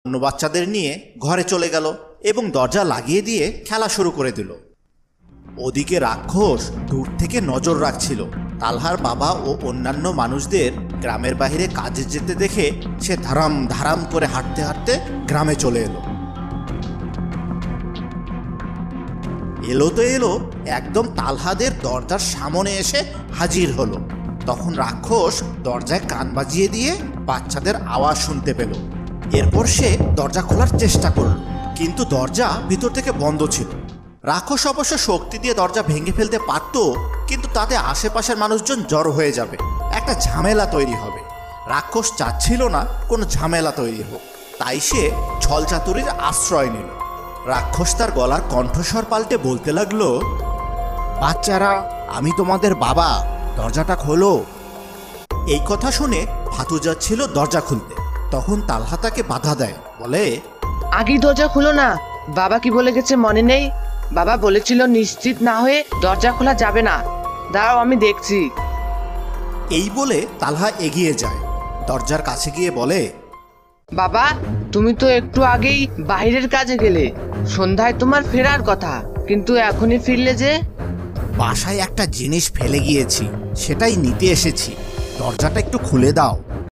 অন্য বাচ্চাদের নিয়ে ঘরে চলে গেল এবং দরজা লাগিয়ে দিয়ে খেলা শুরু করে দিল। ওদিকে রাক্ষস দূর থেকে নজর রাখছিল। তালহার বাবা ও অন্যান্য মানুষদের গ্রামের বাইরে কাজে যেতে দেখে সে ধারাম ধারাম করে হাঁটতে হাঁটতে গ্রামে চলে এলো। এলো তো এলো, একদম তালহাদের দরজার সামনে এসে হাজির হলো। তখন রাক্ষস দরজায় কান বাজিয়ে দিয়ে বাচ্চাদের আওয়াজ শুনতে পেল। এরপর সে দরজা খোলার চেষ্টা করল, কিন্তু দরজা ভিতর থেকে বন্ধ ছিল। রাক্ষস অবশ্য শক্তি দিয়ে দরজা ভেঙে ফেলতে পারত, কিন্তু তাতে আশেপাশের মানুষজন জড়ো হয়ে যাবে, একটা ঝামেলা তৈরি হবে। রাক্ষস চাচ্ছিল না কোনো ঝামেলা তৈরি হোক, তাই সে ছলচাতুরির আশ্রয় নিল। রাক্ষস তার গলার কণ্ঠস্বর পাল্টে বলতে লাগলো, বাচ্চারা, আমি তোমাদের বাবা, দরজাটা খোলো। এই কথা শুনে ফাতু যাচ্ছিল দরজা খুলতে, তখন তালহা তাকে বাধা দেয়, বলে, আগেই দরজা খুলো না, বাবা কি বলে গেছে মনে নেই? বাবা বলেছিল নিশ্চিত না হয়ে দরজা খোলা যাবে না। দাঁড়াও, আমি দেখছি। এই বলে তালহা এগিয়ে যায়, দরজার কাছে গিয়ে বলে, বাবা, তুমি তো একটু আগেই বাইরের কাজে গেলে, সন্ধ্যায় তোমার ফেরার কথা, কিন্তু এখনই ফিরলে যে? বাসায় একটা জিনিস ফেলে গিয়েছি, সেটাই নিতে এসেছি, দরজাটা একটু খুলে দাও।